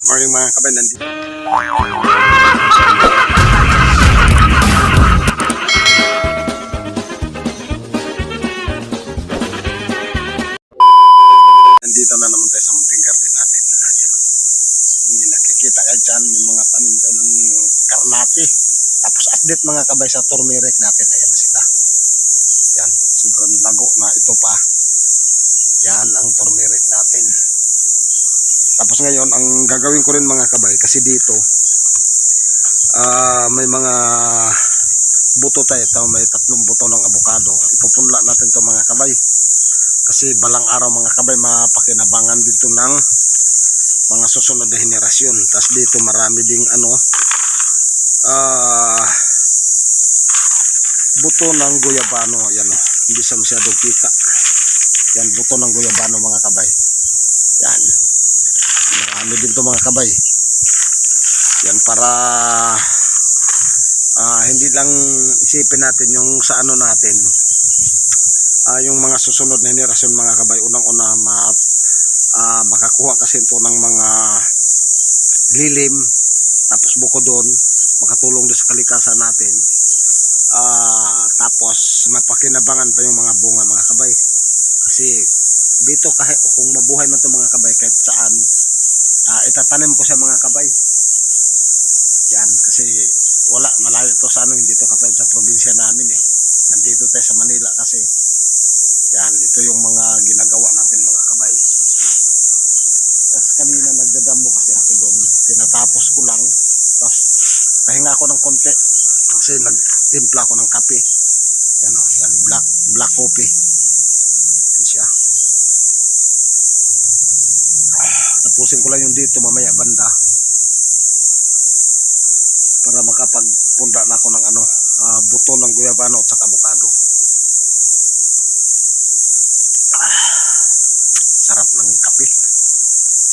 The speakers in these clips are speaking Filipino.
Morning mga kabay, nandito. Nandito na naman tayo sa munting garden natin. Ayan o. May nakikita kayo dyan, may mga tanim tayo ng karnati. Tapos update mga kabay sa turmeric natin. Ayan na sila. Yan, sobrang lago na ito pa. Yan ang turmeric natin. Tapos ngayon, ang gagawin ko rin mga kabay, kasi dito, may mga buto tayo. Ito, may 3 buto ng avocado. Ipupunla natin to mga kabay. Kasi balang araw mga kabay, mapakinabangan dito ng mga susunod na henerasyon. Tapos dito marami ding buto ng guyabano. Yan o, hindi sa masyadong kita. Yan, buto ng guyabano mga kabay. Yan. Marami din to mga kabay. Yan, para hindi lang isipin natin yung sa ano natin, yung mga susunod na henerasyon mga kabay. Unang-una makakuha kasi ito ng mga lilim, tapos buko doon makatulong din sa kalikasan natin. Tapos mapakinabangan pa yung mga bunga mga kabay. Kasi dito kahit kung mabuhay man ito mga kabay, kahit saan itatanim ko sa mga kabay. Yan, kasi wala, malayo to sa hindi to katulad sa probinsya namin eh. Nandito tayo sa Manila kasi. Yan, ito yung mga ginagawa natin mga kabay. Tapos kanina nagdadamo kasi ako doon, tinatapos ko lang. Tapos pahinga ako ng konti kasi nagtimpla ako ng kape. Yan o, yan, black coffee. Yan siya. Tapusin ko lang yung dito mamaya banda para makapagpunda na ako ng buto ng guyabano at saka avocado. Sarap ng kape.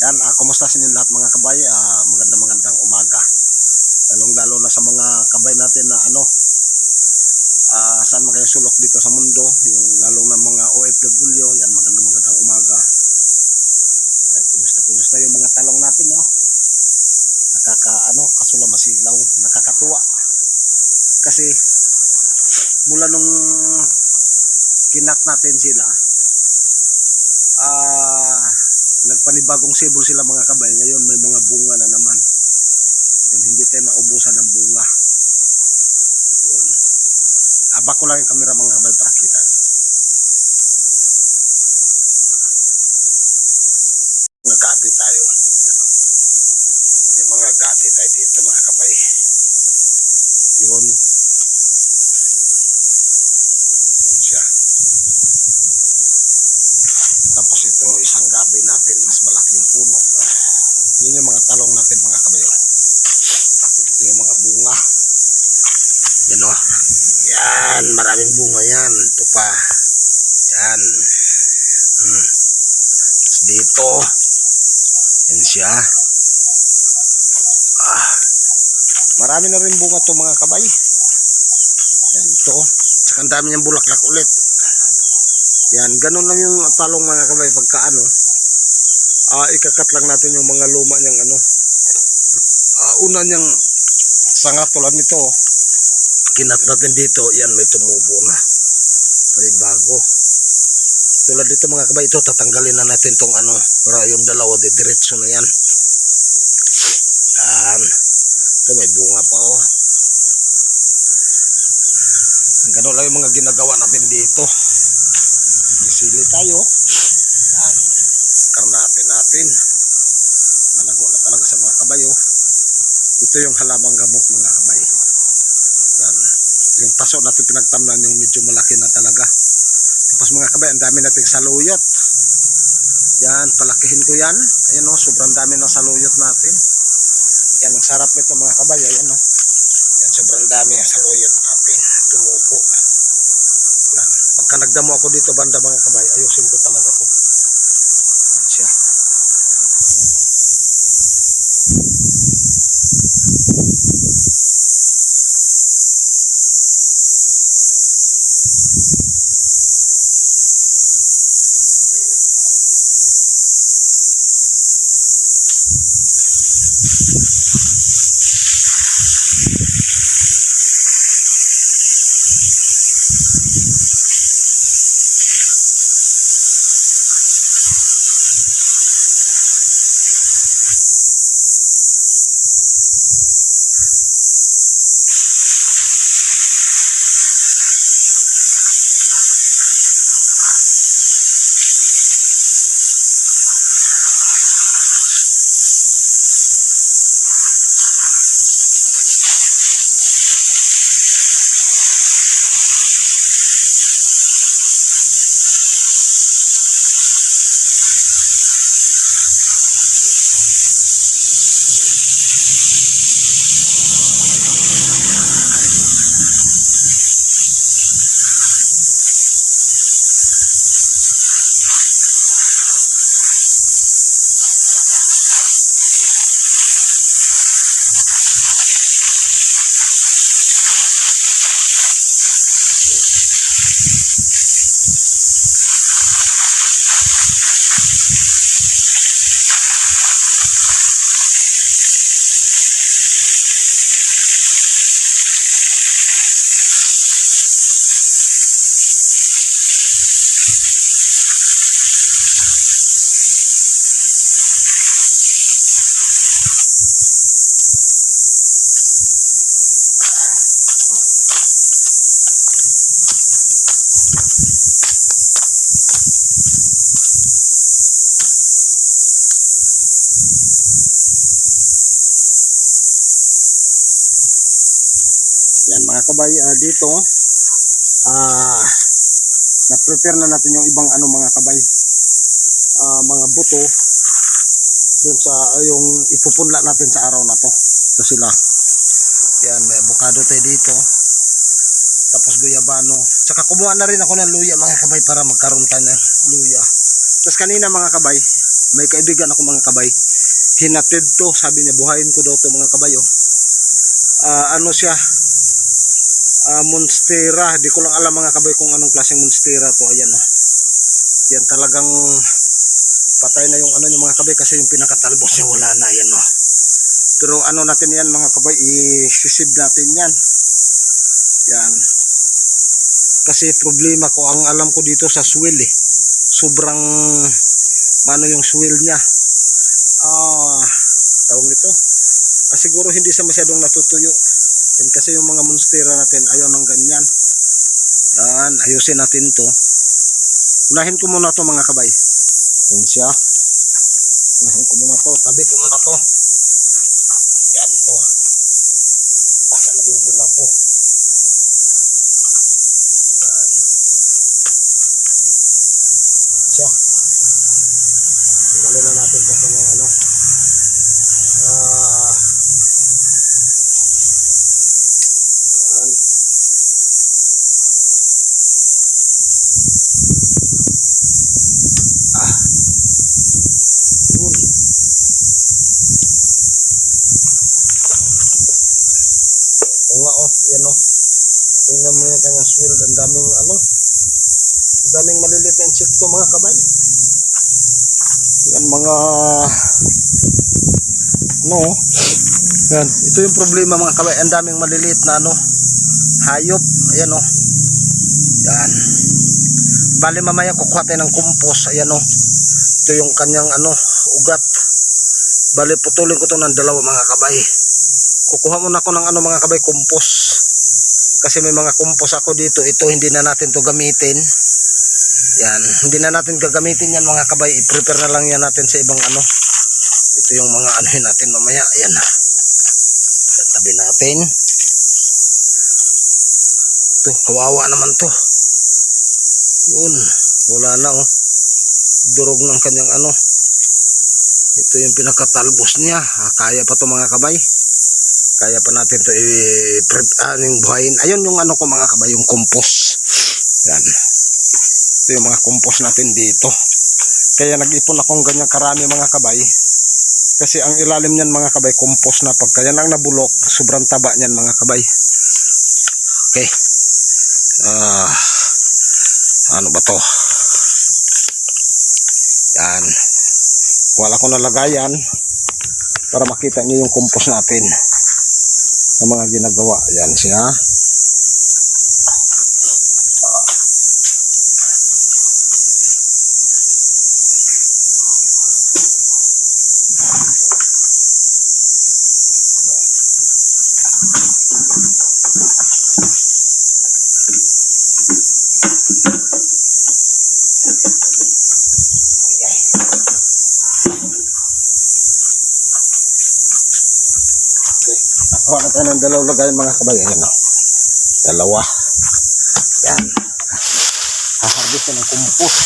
Yan, kumusta sa inyo lahat mga kabay? Magandang umaga. Lalong-lalo na sa mga kabay natin na saan man kayo sulok dito sa mundo, yung lalong na mga OFW, yan, magandang umaga. Yan, kumusta yung mga talong natin, no? Kasula masilaw, nakakatuwa. Kasi mula nung kinak natin sila, nagpanibagong sibol sila mga kabay. Ngayon may mga bunga na naman. And hindi tayo maubusan ng bunga. Yun. Abak ko lang yung camera mga kabay para kita. Mga gabi tayo. Yan. May mga gabi tayo dito mga kabay. Yun. Yun siya. Tapos ito isang gabi natin, mas malaki yung puno. Yun yung mga talong natin mga kabay. Ito yung mga bunga. Yan o. Yan, maraming bunga yan. Ito pa. Yan. Dito. Yan siya. Marami na rin bunga to mga kabay. Yan ito. Saka ang dami niyang bulaklak ulit. Yan, ganun lang yung talong mga kabay pagka ikakat lang natin yung mga luma niyang una niyang sanga tulad nito. Kinat natin dito, yan may tumubo na. Bago. Tulad dito mga kabay, ito tatanggalin na natin tong para yung dalawa diretso na yan. Yan. Ito may bunga pa oh. Ganun lang yung mga ginagawa natin dito. May sili tayo. Yan. Karnate natin. Malago na talaga sa mga kabay oh. Ito yung halamang gamot mga kabay. Yan. Yung paso natin pinagtamnan yung medyo malaki na talaga. Tapos mga kabay, ang dami nating saluyot. Yan, palakihin ko yan. Ayan o, sobrang dami ng saluyot natin. Yan, ang sarap nito mga kabay. Ayan o. Yan, sobrang dami ang saluyot natin. Tumubo. Yan. Pagka nagdamo ako dito banda mga kabay, ayusin ko talaga po. Yan siya. mga kabay, dito na-prepare na natin yung ibang mga kabay, mga buto dun sa yung ipupunla natin sa araw na to. Ito sila. Yan, may avocado tayo dito. Tapos guyabano. Tsaka kumuha na rin ako ng luya mga kabay para magkaroon tayo ng luya. Tapos kanina mga kabay, may kaibigan ako mga kabay. Hinatid to, sabi niya buhayin ko daw to mga kabay. Ano siya? Monstera. Di ko lang alam mga kabay kung anong klaseng monstera to. Ayan Yan talagang patay na yung yung mga kabay kasi yung pinakatalbos niya wala na yan Pero natin yan mga kabay, i-sisib natin yan. Yan. Kasi problema ko, ang alam ko dito sa swell sobrang yung swell niya. Tawag nito. Siguro hindi sa masyadong natutuyo. Yan kasi yung mga monstera natin ayaw ng ganyan. Yan, ayusin natin to. Unahin ko muna to mga kabay. Yan siya. Unahin ko muna to. Tabi ko muna to. Yan to. Asa na yung dula ko. Yan. Siya. Tinggalin na natin kasi ng yan. Yun. O nga yan tingnan mo yung kanyang swirl, ang daming ang daming maliliit na insekto mga kabay. Yan mga yan, ito yung problema mga kabay, ang daming maliliit na hayop. Ayan yan. Bali mamaya kukuha tayo ng compost. Ayan ito yung kanyang ugat. Bali putulin ko to ng dalawa mga kabay. Kukuha muna ako ng mga kabay, compost. Kasi may mga compost ako dito. Ito hindi na natin to gamitin. Yan, hindi na natin gagamitin yan mga kabay. I-prepare na lang yan natin sa ibang Ito yung mga natin mamaya. Ayan tabi natin. Ito, kawawa naman to. Yun, wala na durog ng kanyang ito yung pinakatalbos niya. Kaya pa to mga kabay, kaya pa natin to buhayin. Ayun yung ko mga kabay, yung compost. Yan, ito yung mga compost natin dito. Kaya nag-ipon akong ganyan karami mga kabay, kasi ang ilalim niyan mga kabay compost na. Pagka yan ang nabulok, sobrang taba niyan mga kabay. Okay, ano ba to? Yan, wala ko nalagayan para makita niyo yung compost natin ng mga ginagawa. Yan siya. Kuha na tayo ng dalawang lagayan mga kabay. Ayan dalawa. Yan, haharvest na ng compost.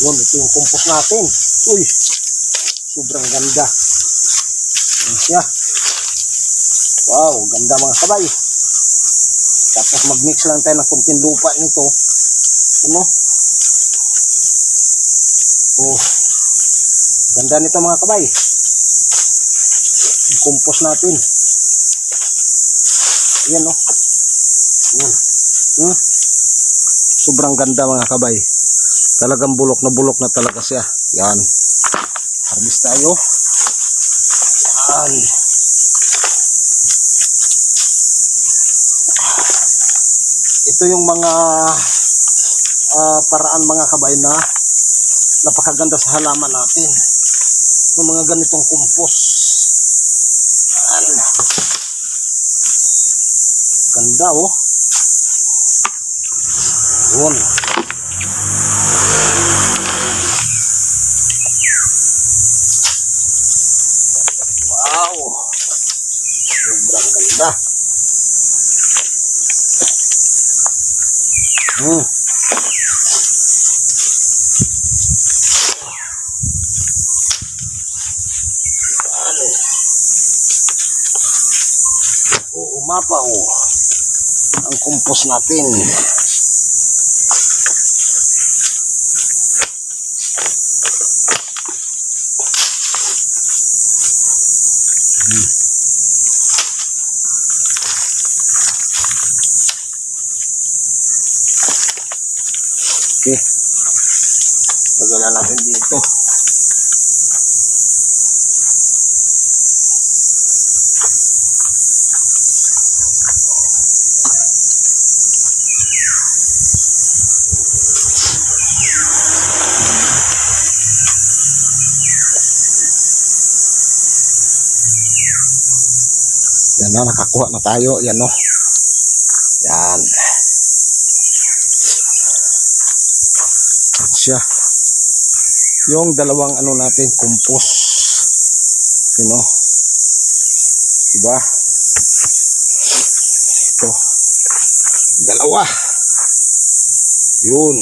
Yun, ito yung compost natin. Uy, sobrang ganda. Yan siya. Wow, ganda mga kabay. Tapos mag-mix lang tayo ng kunting lupa nito. Ganda nito mga kabay, yung compost natin. Ayan sobrang ganda mga kabay. Talagang bulok na talaga siya. Yan, harvest tayo. Yan, ito yung mga paraan mga kabay na napakaganda sa halaman natin, ng mga ganitong compost. Ganda yun. Wow, Ganda. Hmm. Ano? Umapa ang compost natin. Okay. Lagyan natin dito. Yan na, nakakuha na tayo. Yan, no. Yan. Yan siya. Yung dalawang ano natin, compost. You know. Diba? Ito. Dalawa. Yun.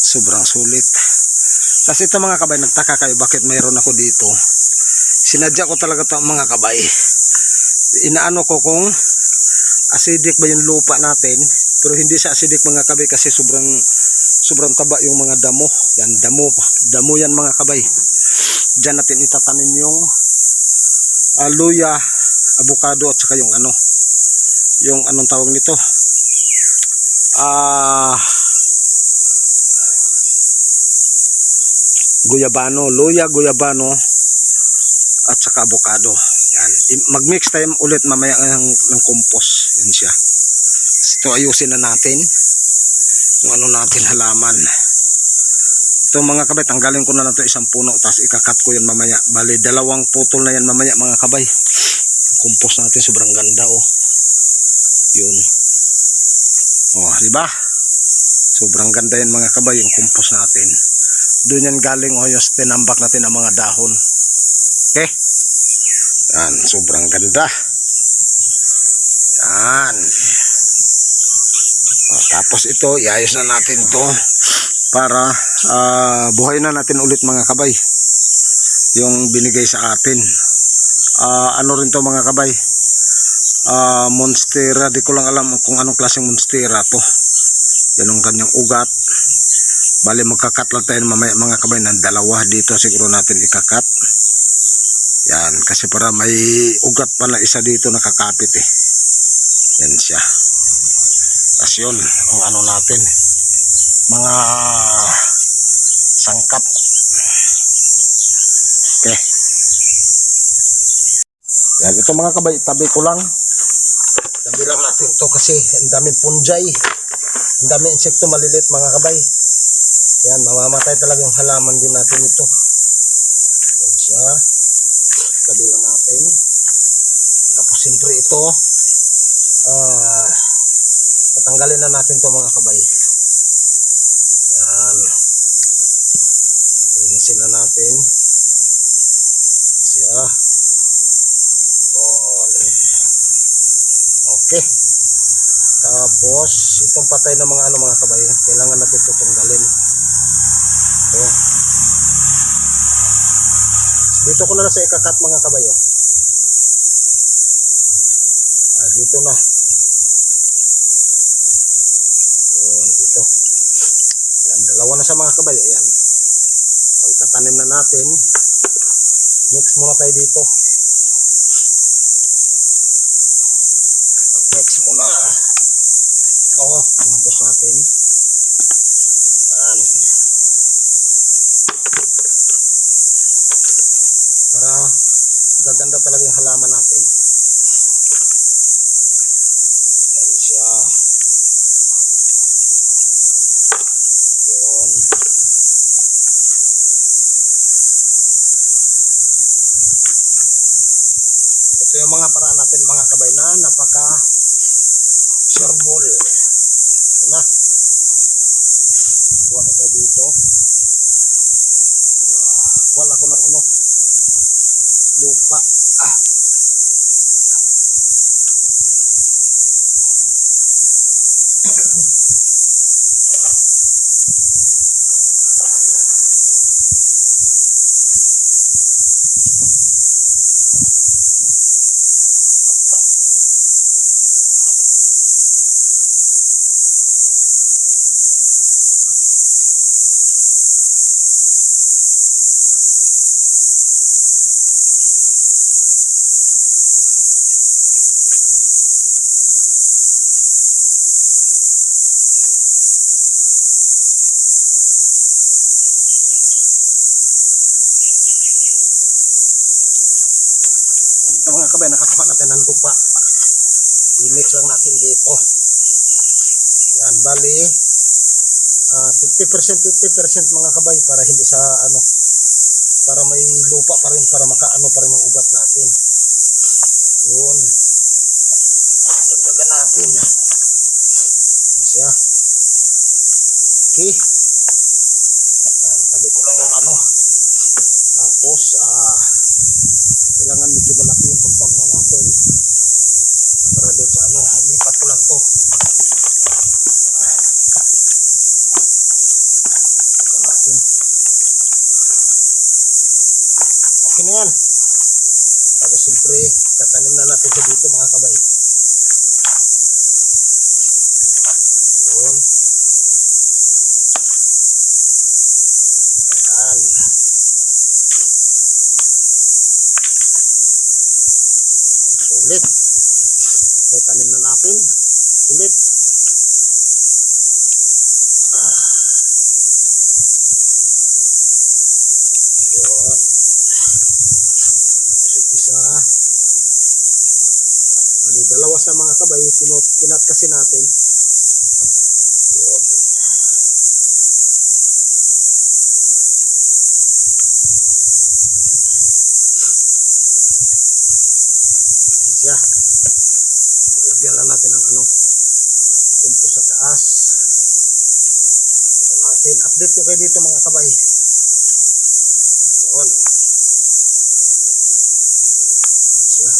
Sobrang sulit. Kasi ito mga kabay, nagtaka kayo bakit mayroon ako dito. Sinadya ko talaga ito mga kabay. Inaano ko kung acidic ba yung lupa natin, pero hindi siya acidic mga kabay kasi sobrang taba yung mga damo. Yan, damo yan mga kabay. Diyan natin itatanim yung luya, avocado at saka yung anong tawag nito, luya, guyabano at saka avocado. Yan. Mag-mix tayo ulit mamaya ng compost. Yan siya. Ito ayusin na natin yung natin halaman. Ito mga kabay, tanggalin ko na lang ito isang puno tapos ikakat ko yan mamaya. Bali, 2 putol na yan mamaya mga kabay. Yung compost natin sobrang ganda Yun. Diba? Sobrang ganda yan mga kabay yung compost natin. Doon yan galing yung tinambak natin ang mga dahon. Okay? Yan, sobrang ganda. Yan. Tapos ito, iayos na natin to para buhay na natin ulit mga kabay yung binigay sa atin. Ano rin to mga kabay, monstera, di ko lang alam kung anong klaseng monstera to. Yan ang kanyang ugat. Bali magkakat lang tayo mamaya mga kabay ng 2 dito, siguro natin ikakat. Yan, kasi para may ugat pa na isa dito nakakapit Yan siya. Kasi yun ang natin, mga sangkap. Okay. Yan, ito mga kabay, tabi ko lang. Tabi lang natin to kasi ang daming punjay, ang daming insekto malilit mga kabay. Yan, mamamatay talaga yung halaman din natin ito. Yan siya. Tabi lang natin. Tapos siyempre ito, tatanggalin na natin to mga kabay. Yan. Linisin na natin. Siya. Okay. Tapos itong patay na mga mga kabay, kailangan natin ito tanggalin. Dito ko na sa ikakat mga kabay. Dito na. Dito. Yan, 2 na sa mga kabay. Ayan. Itatanim na natin. Mix muna tayo dito. Mix muna. Compost natin. Yan. Para gaganda talaga yung halaman natin. Yan siya. Yun. kabay, nakakuha natin ng lupa. I-mix lang natin dito. Yan, bali 50% 50% mga kabay, para hindi sa ano, para may lupa pa rin, para makaano pa rin yung ugat natin. Yun, dagdagan natin siya. Okay, tabi ko lang yung ano. Tapos kailangan medyo malaki yung pagpano natin para doon sa ano, lipat ko lang to. Okay na yan. Tapos siyempre tatanim na natin ito dito mga kabay. Yun. Yan. Ulit. So tanim na natin ulit. Yun. Isa, bali dalawa sa mga kabay, kinat kasi natin. Yun. Siya, lagyan lang natin ng ano, kumpo sa taas. Lagyan natin, update ko kayo dito mga kabay. Yun. Siya.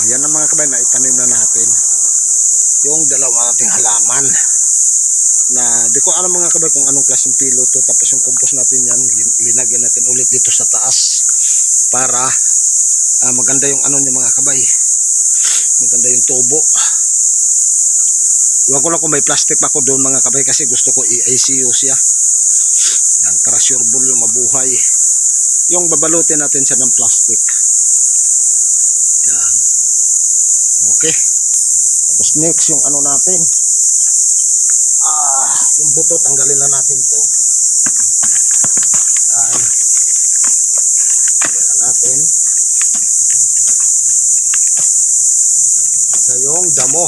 Ayan ang mga kabay na itanim na natin yung dalawa nating halaman na di ko alam mga kabay kung anong klaseng pilo to. Tapos yung compost natin yan, linagyan natin ulit dito sa taas para maganda yung ano niya mga kabay, maganda yung tubo. Iwan ko lang kung may plastic pa ko doon mga kabay, kasi gusto ko i-ICU siya yan para sureball yung mabuhay. Yung babalutin natin siya ng plastic yan. Okay, tapos next yung ano natin, yung buto, tanggalin na natin to. Yan, tanggalin na natin. Sa yung damo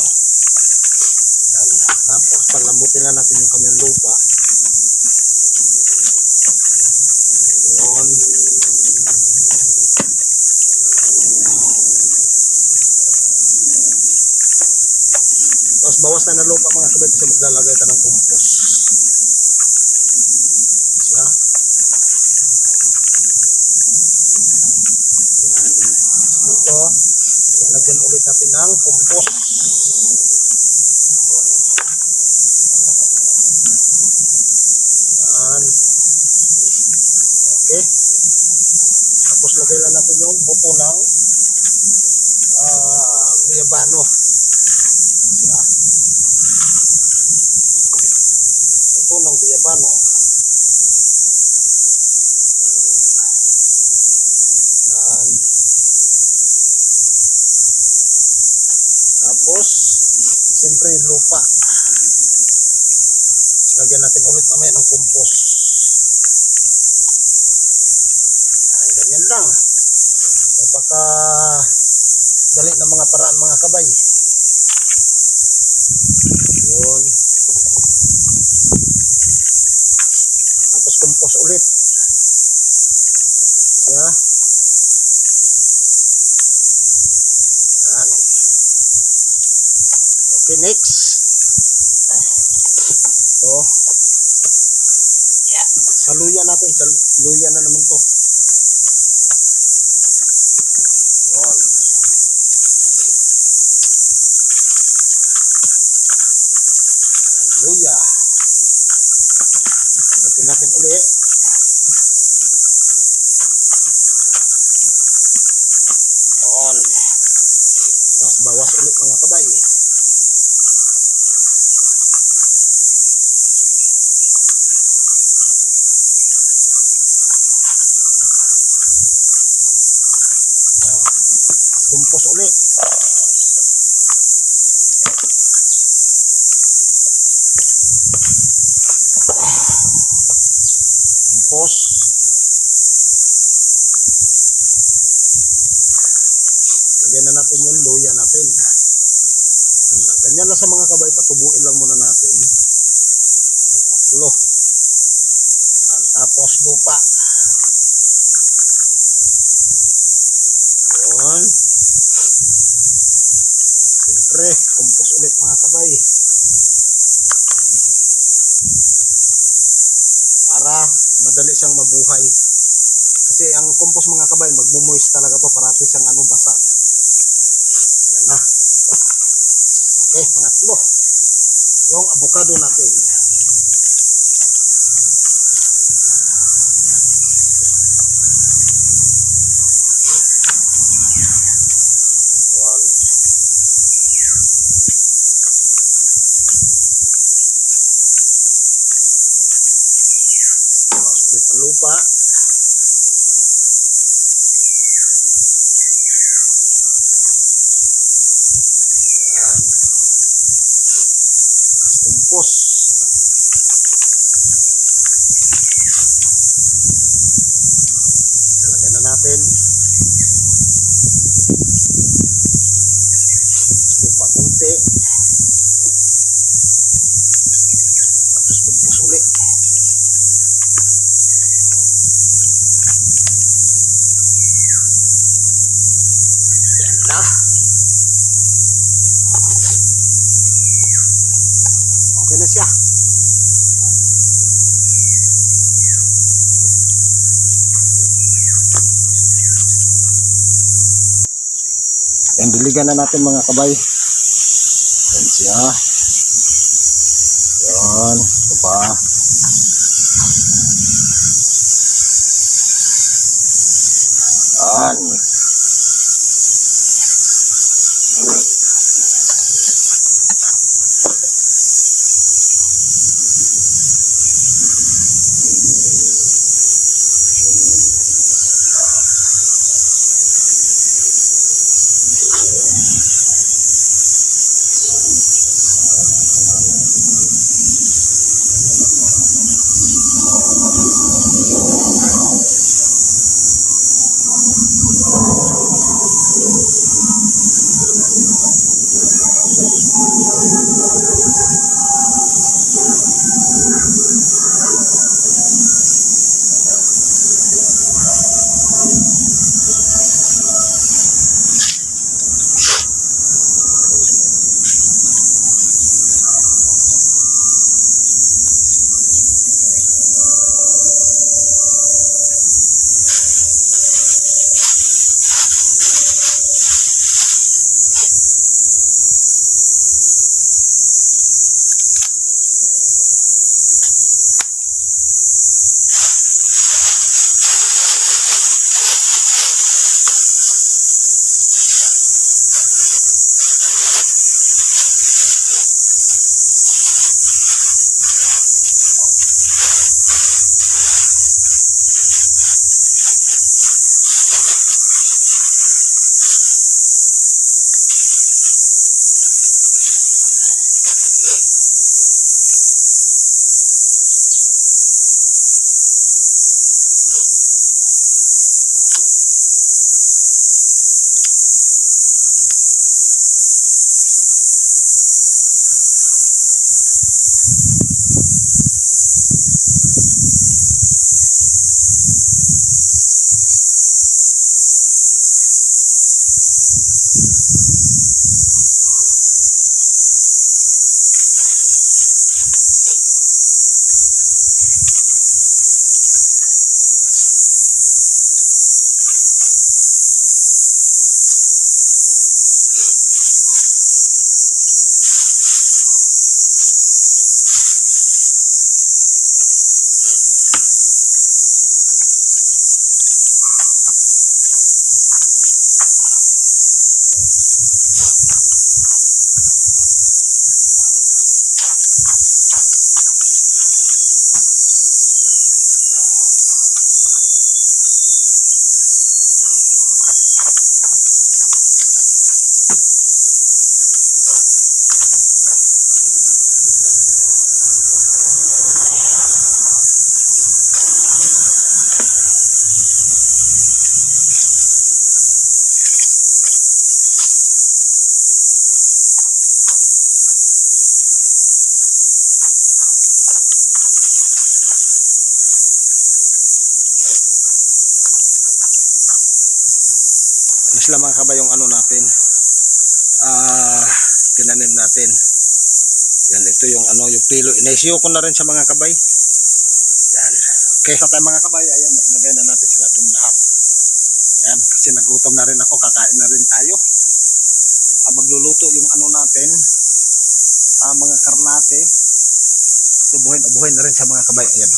yan. Tapos palambutin na natin yung kanyang lupa. Yun. Tapos bawas na ng lupa mga kabay, kasi maglalagay ka ng compost. Siya. Yan. Ito, lalagyan ulit natin ng compost. Yan. Okay. Tapos lagay lang natin yung buto ng guyabano. Siya. Buto ng guyabano. Yan. Tapos siyempre lupa. Lagyan natin ulit mamaya ng compost. Yan, ganyan lang. Napaka dali ng mga paraan mga kabay. Yun. Tapos compost ulit. Siya. Yan. Okay, next. Ito. Sa luya natin. Sa luya na naman to. Yun. Luya. Pagdating natin ulit. On. Tapos bawas ulit mga kabay. pangatlo. Yan, tapos lupa. Yun. Siyempre, compost ulit mga kabay. Para madali siyang mabuhay. Kasi ang compost mga kabay, magmo-moist talaga to, parati siyang basa. Yan na. Okay, pangatlo. Yung avocado natin. Yan. Tapos ulit ang lupa. Yan. Compost. Lalagyan na natin. Lupa konti. Tapos compost ulit. Yan na. Okay na siya. Yan, diligan na natin mga kabay. Yan siya. Yan. Ito pa. Yan. kabay yung ano natin. Tinanim natin. Yan, ito yung ano, yung pilo. Inaisiyo ko na rin sa mga kabay. Yan. Okay, sa tayo mga kabay, ayan, ilagay na natin sila doon lahat. Yan, kasi nagutom na rin ako, kakain na rin tayo. Magluluto yung ano natin, mga karnate. Buhay na rin sa mga kabay. Ayan.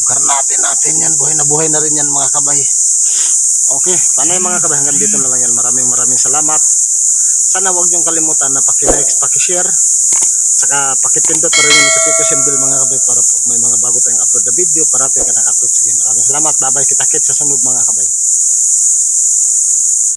Karnate natin yan, buhay na rin yan mga kabay. Okay, paano yung mga kabay? Hanggang dito na lang yan. Maraming salamat. Sana huwag niyong kalimutan na paki-like, paki-share, saka pakipindot na rin yung notification bell mga kabay para po may mga bago tayong upload na video, parati ka naka-upload. Sige, maraming salamat. Bye-bye. Kita-kits sa sunod mga kabay.